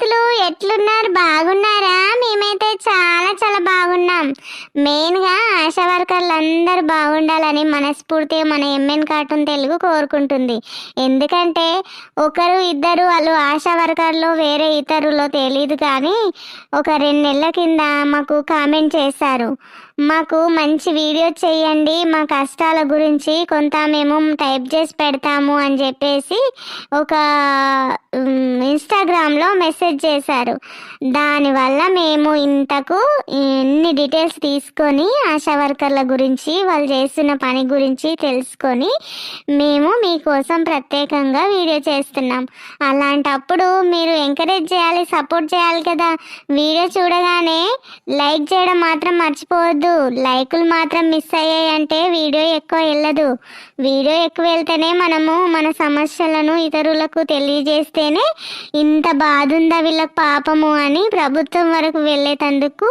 దోస్తులు ఎట్లున్నారు? బాగున్నారా? మేమైతే చాలా చాలా బాగున్నాం. మెయిన్గా ఆశా వర్కర్లు అందరూ బాగుండాలని మనస్ఫూర్తిగా మన ఎంఎన్ కార్టూన్ తెలుగు కోరుకుంటుంది. ఎందుకంటే ఒకరు ఇద్దరు వాళ్ళు ఆశా వర్కర్లో వేరే ఇతరులో తెలియదు, కానీ ఒక 2 నెలల కింద మాకు కామెంట్ చేశారు, మాకు మంచి వీడియో చేయండి, మా కష్టాల గురించి కొంత మేము టైప్ చేసి పెడతాము అని చెప్పేసి ఒక ఇన్స్టాగ్రామ్లో మెసేజ్ చేశారు. దానివల్ల మేము ఇంతకు ఇన్ని డీటెయిల్స్ తీసుకొని ఆశా వర్కర్ల గురించి వాళ్ళు చేస్తున్న పని గురించి తెలుసుకొని మేము మీకోసం ప్రత్యేకంగా వీడియో చేస్తున్నాం. అలాంటప్పుడు మీరు ఎంకరేజ్ చేయాలి, సపోర్ట్ చేయాలి కదా. వీడియో చూడగానే లైక్ చేయడం మాత్రం మర్చిపోవద్దు. లైకులు మాత్రం మిస్ అయ్యాయంటే వీడియో ఎక్కువ వెళ్ళదు. వీడియో ఎక్కువ వెళ్తేనే మనము మన సమస్యలను ఇతరులకు తెలియజేస్తేనే ఇంత బాధ ఉందా వీళ్ళకి పాపము అని ప్రభుత్వం వరకు వెళ్ళేటందుకు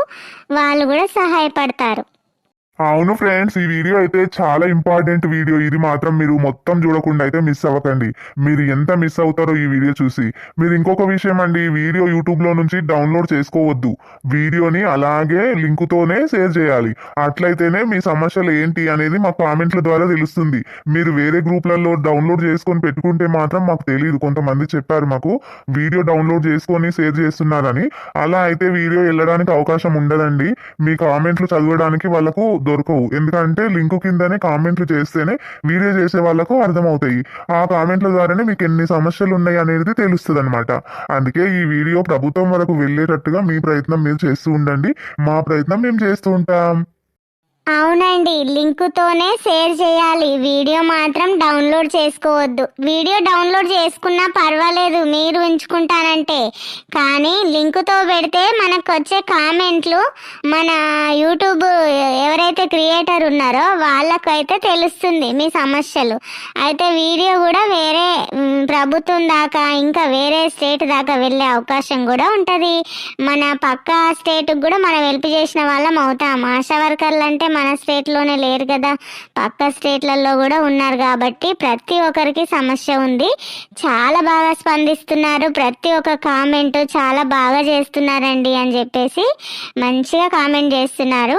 వాళ్ళు కూడా సహాయపడతారు. అవును ఫ్రెండ్స్, ఈ వీడియో అయితే చాలా ఇంపార్టెంట్ వీడియో. ఇది మాత్రం మీరు మొత్తం చూడకుండా అయితే మిస్ అవ్వకండి. మీరు ఎంత మిస్ అవుతారో ఈ వీడియో చూసి. మీరు ఇంకొక విషయం అండి, వీడియో యూట్యూబ్లో నుంచి డౌన్లోడ్ చేసుకోవద్దు. వీడియోని అలాగే లింకుతోనే షేర్ చేయాలి. అట్లయితేనే మీ సమస్యలు ఏంటి అనేది మా కామెంట్ల ద్వారా తెలుస్తుంది. మీరు వేరే గ్రూప్లలో డౌన్లోడ్ చేసుకొని పెట్టుకుంటే మాత్రం మాకు తెలియదు. కొంతమంది చెప్పారు మాకు వీడియో డౌన్లోడ్ చేసుకొని షేర్ చేస్తున్నారని. అలా అయితే వీడియో వెళ్ళడానికి అవకాశం ఉండదండి. మీ కామెంట్లు చదవడానికి వాళ్ళకు దొరకవు. ఎందుకంటే లింకు కిందనే కామెంట్లు చేస్తేనే వీడియో చేసే వాళ్ళకు అర్థమవుతాయి. ఆ కామెంట్ల ద్వారానే మీకు ఎన్ని సమస్యలు ఉన్నాయి అనేది తెలుస్తుంది అనమాట. అందుకే ఈ వీడియో ప్రభుత్వం వరకు వెళ్ళేటట్టుగా మీ ప్రయత్నం మీరు చేస్తూ ఉండండి. మా ప్రయత్నం మేము చేస్తూ ఉంటాం. అవునండి, లింకుతోనే షేర్ చేయాలి. వీడియో మాత్రం డౌన్లోడ్ చేసుకోవద్దు. వీడియో డౌన్లోడ్ చేసుకున్నా పర్వాలేదు మీరు ఉంచుకుంటానంటే, కానీ లింకుతో పెడితే మనకు వచ్చే కామెంట్లు మన యూట్యూబ్ ఎవరైతే క్రియేటర్ ఉన్నారో వాళ్ళకైతే తెలుస్తుంది మీ సమస్యలు. అయితే వీడియో కూడా వేరే ప్రభుత్వం దాకా ఇంకా వేరే స్టేట్ దాకా వెళ్ళే అవకాశం కూడా ఉంటుంది. మన పక్క స్టేట్కి కూడా మనం హెల్ప్ చేసిన వాళ్ళం అవుతాం. ఆశా వర్కర్లు అంటే మన స్టేట్లోనే లేరు కదా, పక్క స్టేట్లలో కూడా ఉన్నారు. కాబట్టి ప్రతి ఒక్కరికి సమస్య ఉంది. చాలా బాగా స్పందిస్తున్నారు. ప్రతి ఒక్క కామెంట్ చాలా బాగా చేస్తున్నారండి అని చెప్పేసి మంచిగా కామెంట్ చేస్తున్నారు.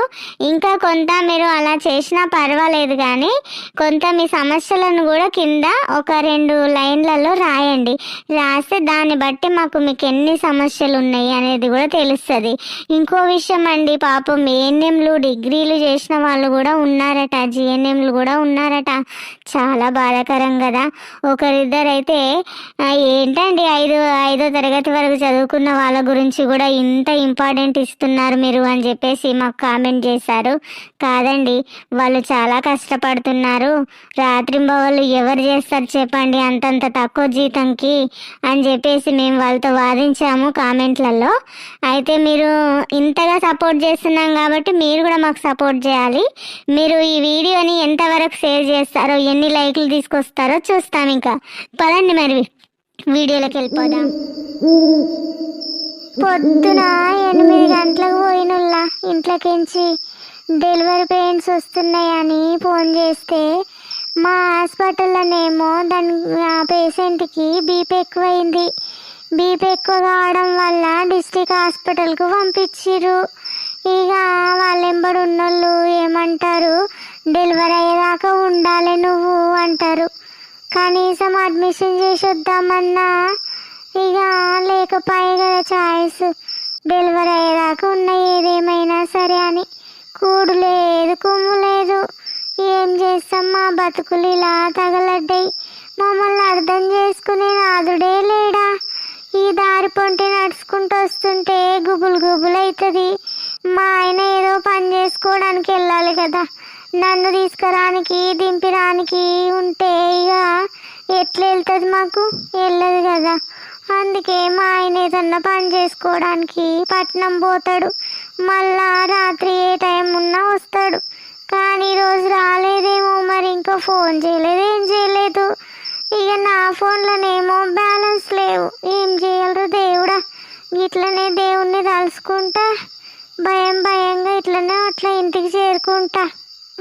ఇంకా కొంత మీరు అలా చేసినా పర్వాలేదు, కానీ కొంత మీ సమస్యలను కూడా కింద ఒక 2 లైన్లలో రాయండి. రాస్తే దాన్ని బట్టి మీకు ఎన్ని సమస్యలు ఉన్నాయి అనేది కూడా తెలుస్తుంది. ఇంకో విషయం అండి, పాపం ఏఎన్ఎంలు డిగ్రీలు చేసిన వాళ్ళు కూడా ఉన్నారట, జిఎన్ఎంలు కూడా ఉన్నారట. చాలా బాధాకరం కదా. ఒకరిద్దరైతే ఏంటండి ఐదో తరగతి వరకు చదువుకున్న వాళ్ళ గురించి కూడా ఇంత ఇంపార్టెంట్ ఇస్తున్నారు మీరు అని చెప్పేసి మాకు కామెంట్ చేశారు. కాదండి, వాళ్ళు చాలా కష్టపడుతున్నారు. రాత్రింబవళ్ళు ఎవరు చేస్తారు చెప్పండి అంతంత తక్కువ జీతంకి అని చెప్పేసి మేము వాళ్ళతో వాదించాము కామెంట్లలో. అయితే మీరు ఇంతగా సపోర్ట్ చేస్తున్నాం కాబట్టి మీరు కూడా మాకు సపోర్ట్ చేయాలి. మీరు ఈ వీడియోని ఎంతవరకు షేర్ చేస్తారో, ఎన్ని లైక్లు తీసుకొస్తారో చూస్తాం. ఇంకా పదండి మరి వీడియోలోకి వెళ్ళిపోదాం. పొద్దున 8 గంటలకు పోయినుల్లా ఇంట్లోకించి డెలివరీ పెయిన్స్ వస్తున్నాయని ఫోన్ చేస్తే మా హాస్పిటల్లోనేమో ఆ పేషెంట్కి బీపీ ఎక్కువైంది. బీపీ ఎక్కువ కావడం వల్ల డిస్ట్రిక్ట్ హాస్పిటల్కు పంపించారు. ఇక వాళ్ళెంబడి ఉన్నోళ్ళు ఏమంటారు, డెలివరీ అయ్యేదాకా ఉండాలి నువ్వు అంటారు. కనీసం అడ్మిషన్ చేసి వద్దామన్నా ఇక లేకపోయే కదా చాయిస్. డెలివరీ అయ్యేదాకా ఉన్న ఏదేమైనా సరే అని. కూడు లేదు, కుమ్ము లేదు. ఏం చేస్తాం, మా బతుకులు ఇలా తగలడ్డాయి. మమ్మల్ని అర్థం చేసుకునే నాదుడే లేడా. ఈ దారి పొంటి నడుచుకుంటూ వస్తుంటే గుబులు గుబులు అవుతుంది. మా ఆయన ఏదో పని చేసుకోవడానికి వెళ్ళాలి కదా, నన్ను తీసుకురానికి దింపిరానికి ఉంటే ఇక ఎట్లా వెళ్తుంది, మాకు వెళ్ళదు కదా. అందుకే మా ఆయన ఏదన్నా పని చేసుకోవడానికి పట్నం పోతాడు. మళ్ళా రాత్రి ఏ టైం ఉన్నా వస్తాడు. కానీ ఈరోజు రాలేదేమో, మరి ఇంకా ఫోన్ చేయలేదు, ఏం చేయలేదు. ఇక నా ఫోన్లోనేమో బ్యాలెన్స్ లేవు. ఏం చేయగలరు దేవుడా. ఇట్లనే దేవుణ్ణి తలుసుకుంటా భయంగా ఇట్లనే అట్లా ఇంటికి చేరుకుంటా.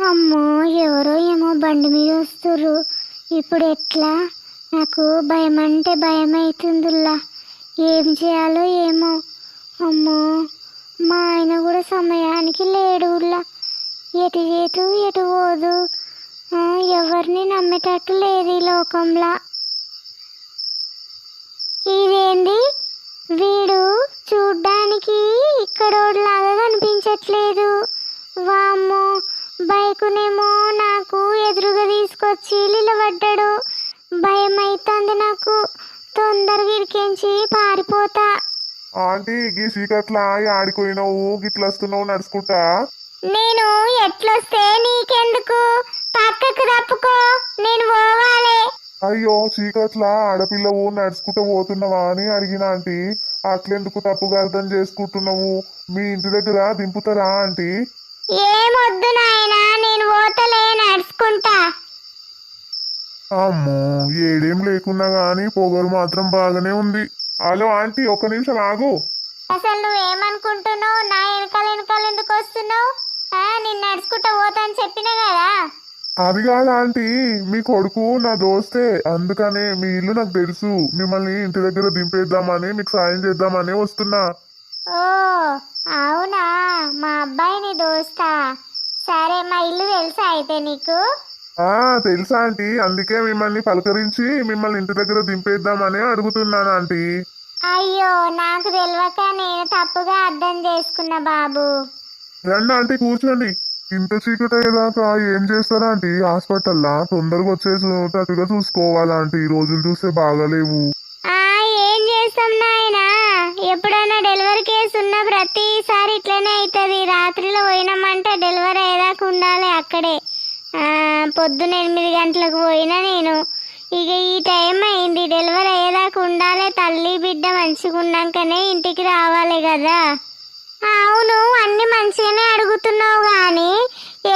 అమ్మో, ఎవరో ఏమో బండి మీద వస్తుర్రు. ఇప్పుడు ఎట్లా? నాకు భయం అంటే భయం అవుతుందిలా. ఏం చేయాలో ఏమో. అమ్మో, మా ఆయన కూడా సమయానికి లేడు ఊళ్ళో. ఎటు చేతు ఎటు పోదు. ఎవరిని నమ్మేటట్టు లేదు ఈ లోకంలో. ఇదేంది, వీడు చూడ్డానికి ఇక్కడోడ్లాగా కనిపించట్లేదు. వామ్మో, బైకునేమో నాకు ఎదురుగా తీసుకొచ్చి నిలబడ్డాడు. భయం అవుతుంది నాకు. తొందరగా ఇరికించి పారిపోతా. ఆంటీ గీ చీకట్లా ఆడిపోయినావు గిట్ల వస్తున్నావు నడుచుకుంటా? నేను ఎట్లొస్తే నీకెందుకు? పక్కకు తప్పుకో, నేను పోవాలి. అయ్యో చీకట్లా ఆడపిల్లవు నడుచుకుంటూ పోతున్నావా అని అడిగిన ఆంటీ. అట్లెందుకు తప్పుగా అర్థం చేసుకుంటున్నావు? మీ ఇంటి దగ్గర దింపుతారా ఆంటీ? ఏమొద్దు నాయనా, నేను పోతలే, నడుచుకుంటా. అమ్మో, ఏడేం లేకున్నా గాని పొగరు మాత్రం బాగానే ఉంది. హలో ఆంటీ, ఒక్క నిమిషం ఆగు. అసలు నువ్వేమనుకుంటున్నావు? నా వెనకాల ఎందుకు వస్తున్నావు? నేను నడుచుకుంటా పోతా అని చెప్పినా కదా. అది కాదు ఆంటీ, మీ కొడుకు నా దోస్తే, అందుకనే మీ ఇల్లు నాకు తెలుసు. మిమ్మల్ని ఇంటి దగ్గర దింపేద్దామని, మీకు సాయం చేద్దామని వస్తున్నా. ఓ అవునా, మా అబ్బాయిని దోస్తా. సరే, మా ఇల్లు తెలుసా అయితే నీకు? తెలుసా ఆంటీ, అందుకే మిమ్మల్ని పలకరించి మిమ్మల్ని ఇంటి దగ్గర దింపేద్దామని అడుగుతున్నాను ఆంటీ. అయ్యో, నాకు తెలియక నేను తప్పుగా అర్థం చేసుకున్నా బాబు. రండి ఆంటీ, కూర్చోండి. ఇంత చీకటి అయ్యేదాకా ఏం చేస్తారా ఆంటీ? హాస్పిటల్లా తొందరగా వచ్చేటట్టుగా చూసుకోవాలా ఆంటీ? ఈ రోజులు చూస్తే బాగాలేవు. ఏం చేస్తాం నాయనా, ఎప్పుడైనా డెలివరీ కేసు ఉన్న ప్రతిసారి ఇట్లనే అవుతుంది. రాత్రిలో పోయినామంటే డెలివరీ అయ్యేదాకా ఉండాలి అక్కడే. పొద్దున 8 గంటలకు పోయినా నేను. ఇక ఈ టైం అయింది, డెలివరీ అయ్యేదాకా ఉండాలి. తల్లి బిడ్డ మంచిగా ఉన్నాకనే ఇంటికి రావాలి కదా. అవును, అన్ని మంచిగానే అడుగుతున్నావు కానీ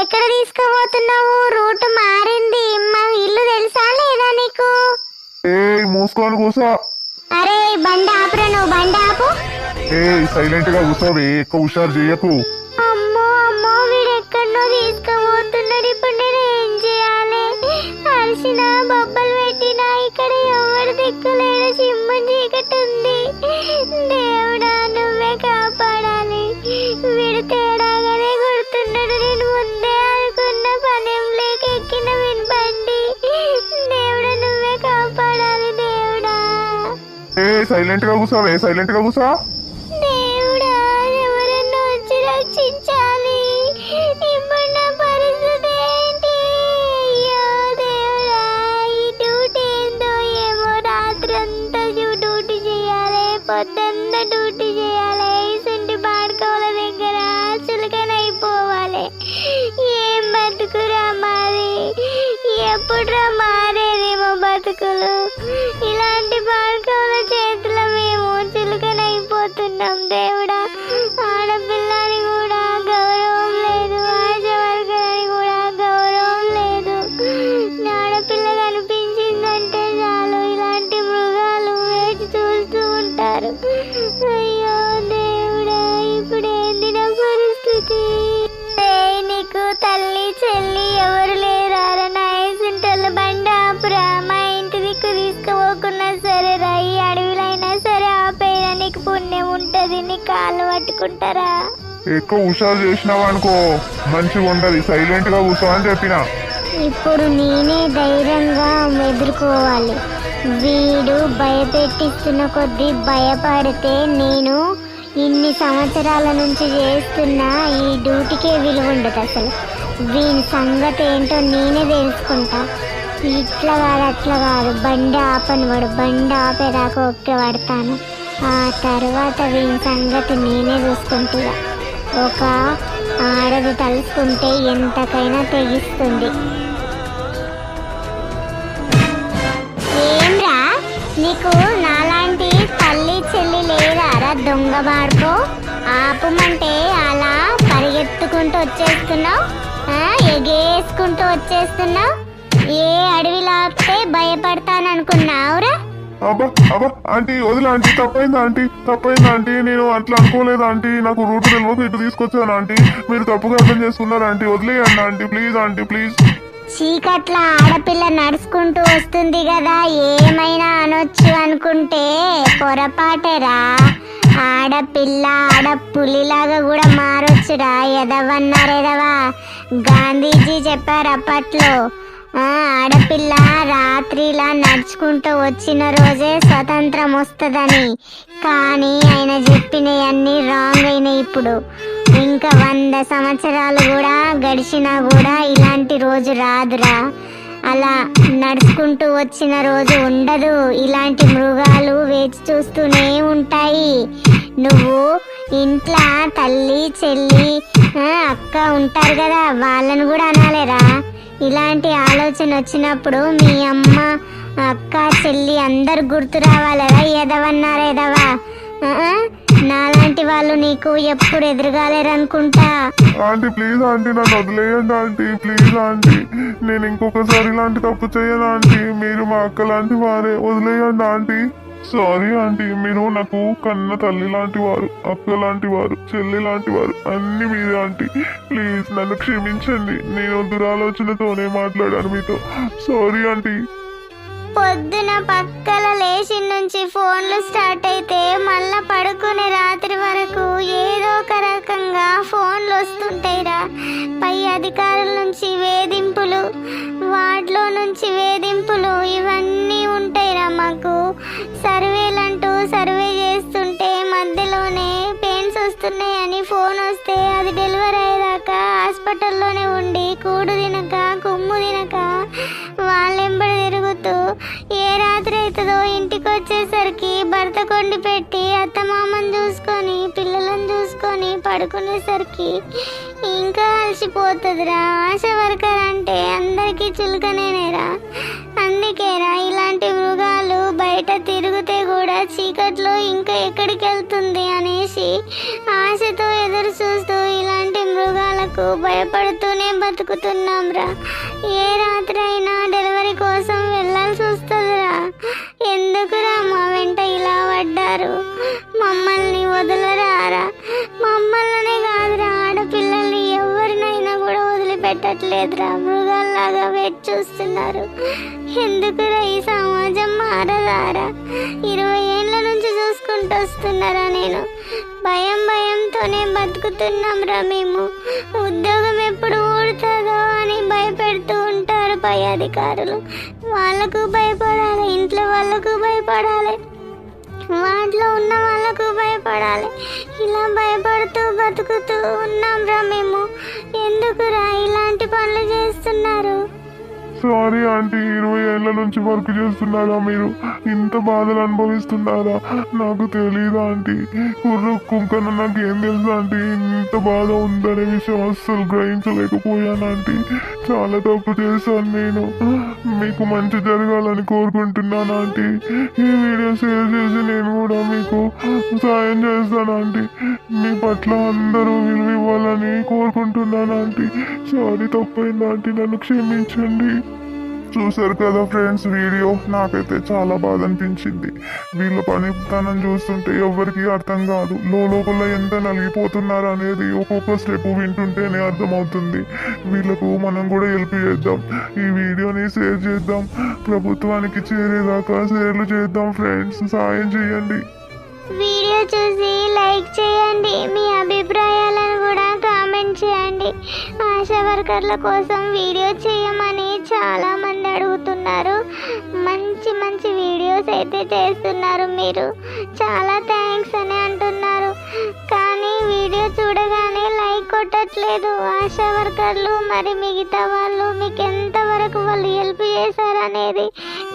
ఎక్కడ తీసుకుపోతున్నావు? రూట్ మారింది. మా ఇల్లు తెలుసా లేదా నీకు? మూసుకొని కూసో. అరే బండి ఆపురా, నువ్వు బండి ఆపు. సైలెంట్ గా కూసోవే, ఎక్కువ హుషారు చేయకు. అమ్మో అమ్మో, వీడు ఎక్కడనో తీసుకుపోతున్నాడు. ఇప్పుడు నేను ఏం చేయాలి? అరిసిన బొబ్బలు పెట్టినా ఇక్కడ ఎవరు దిక్కులేడు. సింహం చీకటి ఉంది. దేవుడా, నువ్వే కాపాడాలి. వీడు తేడాగానే కొడుతున్నాడు. నేను ముందే అనుకున్న పనేం లేక ఎక్కిన వీని బండి. దేవుడా, నువ్వే కాపాడాలి. దేవుడా సైలెంట్ గా కూసోవే, సైలెంట్ గా కూసో. దేవుడా, ఎవరన్నా వచ్చి రక్షించాలి. ఇప్పుడు నా పరిస్థితి ఏంటి? అయ్యో దేవుడా, ఈ డ్యూటీ ఏందో ఏమో. రాత్రి అంతా డ్యూటీ చేయాలి, పొద్దుంతా డ్యూటీ చేయాలి. ఇసుంటి బాడుకోవాల దగ్గర చులకనైపోవాలి. ఏం బతుకురా మాది? ఎప్పుడురా మారేదేమో బతుకులు? ఇలాంటి బాడుకోవాల చేతిలో మేము చులకనైపోతున్నాం. దేవుడా, ఆడపిల్లని కూడా గౌరవం లేదు, ఆశవర్గానికి కూడా గౌరవం లేదు. ఆడపిల్ల కనిపించిందంటే చాలు ఇలాంటి మృగాలు వేచి చూస్తూ ఉంటారు. అయ్యో దేవుడా, ఇప్పుడు ఏంది నా పరిస్థితి? నీకు తల్లి చెల్లి ఎవరు లేరారా? నా ఏసింటల బండి ఆపురా. మా ఇంటి దిక్కు తీసుకుపోకున్నా సరే రా, ఈ అడవిలైనా సరే ఆపేనా, నీకు పుణ్యం ఉంటది. నీ కాళ్ళు పట్టుకుంటారా? ఎక్కువ హుషారు చేసినావు అనుకో మంచిగా ఉంటది. సైలెంట్ గా కూసో అని చెప్పిన. ఇప్పుడు నేనే ధైర్యంగా ఎదుర్కోవాలి. వీడు భయపెట్టిస్తున్న కొద్దీ భయపడితే నేను ఇన్ని సంవత్సరాల నుంచి చేస్తున్న ఈ డ్యూటీకే విలువ ఉండదు. అసలు వీని సంగతి ఏంటో నేనే తెలుసుకుంటా. ఇట్లా కాదు అట్లా కాదు, బండి ఆపని వాడు. బండి ఆపేదాకా ఒకే పడతాను. ఆ తర్వాత వీని సంగతి నేనే చూసుకుంటా. ఒక ఆడది తలుసుకుంటే ఎంతకైనా తెగిస్తుంది. ఏంరా, నీకు నాలాంటి తల్లి చెల్లి లేదారా? దొంగ బాడుకో, ఆపమంటే అలా పరిగెత్తుకుంటూ వచ్చేస్తున్నావు, ఎగేసుకుంటూ వచ్చేస్తున్నావు. ఏ అడవిలో ఆపితే భయపడతాననుకున్నావురా? అబ్బా అబ్బా ఆంటీ, వదిలే ఆంటీ, తప్పైంది ఆంటీ, తప్పైంది ఆంటీ. నేను అట్లా అనుకోలేదు ఆంటీ. నాకు రూట్ తెలియక ఇటు తీసుకొచ్చాను ఆంటీ. మీరు తప్పుగా అర్థం చేసుకున్నారు ఆంటీ. వదిలేయండి ఆంటీ, ప్లీజ్ ఆంటీ, ప్లీజ్. చీకట్ల ఆడపిల్ల నడుచుకుంటూ వస్తుంది కదా, ఏమైనా అనొచ్చు అనుకుంటే పొరపాటేరా. ఆడపిల్ల పులిలాగా కూడా మారొచ్చురా. ఎదవన్నారెదవా, గాంధీజీ చెప్పారు అప్పట్లో. ఆడపిల్ల రాత్రిలా నడుచుకుంటూ వచ్చిన రోజే స్వతంత్రం వస్తుందని. కానీ ఆయన చెప్పినవన్నీ రాంగ్ అయినాయి. ఇప్పుడు ఇంకా 100 సంవత్సరాలు కూడా గడిచినా కూడా ఇలాంటి రోజు రాదురా. అలా నడుచుకుంటూ వచ్చిన రోజు ఉండదు. ఇలాంటి మృగాలు వేచి చూస్తూనే ఉంటాయి. నువ్వు ఇంట్లో తల్లి చెల్లి అక్క ఉంటారు కదా, వాళ్ళను కూడా అనాలేరా. ఇలాంటి ఆలోచన వచ్చినప్పుడు మీ అమ్మ అక్క చెల్లి అందరు గుర్తు రావాలరా. ఎదవన్నారా ఎదవా. నాలాంటి వాళ్ళు నీకు ఎప్పుడు ఎదురుగాలేరనుకుంటా. ఆంటీ ప్లీజ్ ఆంటీ, నన్ను వదిలేయండి ఆంటీ, ప్లీజ్ ఆంటీ. నేను ఇంకొకసారి ఇలాంటి తప్పు చేయను ఆంటీ. మీరు మా అక్క లాంటి వారే, వదిలేయండి ఆంటీ. సారీ ఆంటీ, మీరు నాకు కన్న తల్లి లాంటి వారు, అక్క లాంటి వారు, చెల్లి లాంటి వారు, అన్ని మీరే ఆంటీ. ప్లీజ్ నన్ను క్షమించండి. నేను దురాలోచనతోనే మాట్లాడాను మీతో. Sorry aunty. పొద్దున పక్కల లేచి నుంచి ఫోన్లు స్టార్ట్ అయితే మళ్ళా పడుకునే రాత్రి వరకు ఏదో ఒక రకంగా ఫోన్లు వస్తుంటాయిరా. పై అధికారుల నుంచి వేధింపులు, వాటిలో నుంచి వేధింపులు, ఇవన్నీ ఉంటాయిరా. మాకు సర్వేలంటూ సర్వే చేస్తుంటే మధ్యలోనే పెయిన్స్ వస్తున్నాయని ఫోన్ వస్తే అది డెలివరీ అయ్యేదాకా హాస్పిటల్లోనే ఉండి కూడు తినక కుమ్ము తినక వాళ్ళెంబడి తిరుగుతూ ఏ రాత్రి అవుతుందో ఇంటికి వచ్చేసరికి భర్త కొండి పెట్టి అత్తమామని చూసుకొని పిల్లలను చూసుకొని పడుకునేసరికి ఇంకా అలసిపోతుందిరా. ఆశా వర్కర్ అంటే అందరికీ చులకనేనేరా. అందుకేరా ఇలాంటి మృగాలు బయట తిరిగితే కూడా చీకట్లో ఇంకా ఎక్కడికి వెళ్తుంది అనేసి ఆశతో ఎదురు చూస్తూ ఇలాంటి మృగాలకు భయపడుతూనే బతుకుతున్నాంరా. ఏ రాత్రి అయినా డెలివరీ కోసం వెళ్ళాల్సి వస్తుందిరా. ఎందుకురా మా వెంట ఇలా పడ్డారు? మమ్మల్ని వదలరారా. మమ్మల్నే కాదురా, ఆడపిల్లల్ని ఎవరినైనా కూడా వదిలిపెట్టట్లేదురా. మృగాల్లాగా వెయిట్ చూస్తున్నారు. ఎందుకురా ఈ సమాజం మారదారా? 20 ఏళ్ళ నుంచి చూసుకుంటూ వస్తున్నారా. నేను భయంతోనే బతుకుతున్నాంరా. మేము ఉద్యోగం ఎప్పుడు ఊడుతుందో అని భయపెడుతూ ఉంటారు పై అధికారులు. వాళ్ళకు భయపడాలి, ఇంట్లో వాళ్ళకు భయపడాలి, వాటిలో ఉన్న వాళ్ళకు భయపడాలి. ఇలా భయపడుతూ బతుకుతూ ఉన్నాంరా మేము. ఎందుకురా ఇలాంటి పనులు చేస్తున్నారు? సారీ ఆంటీ, 20 ఏళ్ళ నుంచి వర్క్ చేస్తున్నారా మీరు? ఇంత బాధలు అనుభవిస్తున్నారా? నాకు తెలీదు ఆంటీ. కుర్ర కుంకన నాకు ఏం తెలుసు ఆంటీ. ఇంత బాధ ఉందనే విషయం అస్సలు గ్రహించలేకపోయాను ఆంటీ. చాలా తప్పు చేశాను నేను. మీకు మంచి జరగాలని కోరుకుంటున్నాను ఆంటీ. ఈ వీడియో షేర్ చేసి నేను కూడా మీకు సాయం చేస్తాను ఆంటీ. మీ పట్ల అందరూ విలువ ఇవ్వాలని కోరుకుంటున్నాను ఆంటీ. సారీ, తప్పైంది ఆంటీ, నన్ను క్షమించండి. చూసారు కదా ఫ్రెండ్స్ వీడియో, నాకైతే చాలా బాధ అనిపించింది. వీళ్ళ పనితనం చూస్తుంటే ఎవరికి అర్థం కాదు. లోపల ఎంత నలిగిపోతున్నారు అనేది ఒక్కొక్క స్టెప్ వింటుంటేనే అర్థమవుతుంది. వీళ్ళకు మనం కూడా హెల్ప్ చేద్దాం. ఈ వీడియోని షేర్ చేద్దాం, ప్రభుత్వానికి చేరేదాకా షేర్లు చేద్దాం ఫ్రెండ్స్. సాయం చేయండి. వీడియో చూసి లైక్ చేయండి. మీ అభిప్రాయాలను కూడా కామెంట్ చేయండి. ఆశా వర్కర్ల కోసం వీడియో చేయమని చాలా మంది అడుగుతున్నారు. మంచి వీడియోస్ అయితే చేస్తున్నారు మీరు. చాలా థ్యాంక్స్ అని అంటున్నారు. కానీ వీడియో చూడగానే లైక్ కొట్టట్లేదు. ఆశా వర్కర్లు మరి మిగతా వాళ్ళు మీకు ఎంతవరకు వాళ్ళు హెల్ప్ చేశారనేది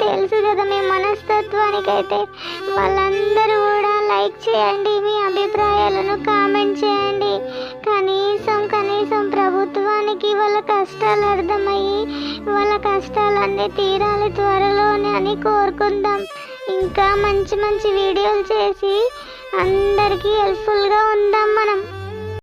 తెలుసు కదా మీ మనస్తత్వానికైతే. వాళ్ళందరూ కూడా లైక్ చేయండి, మీ అభిప్రాయాలను కామెంట్ చేయండి. కనీసం ప్రభుత్వానికి వాళ్ళ కష్టాలు అర్థమయ్యి వాళ్ళ కష్టాలన్నీ తీరాలి త్వరలోనే అని కోరుకుందాం. ఇంకా మంచి వీడియోలు చేసి అందరికీ హెల్ప్ఫుల్గా ఉందాం మనం.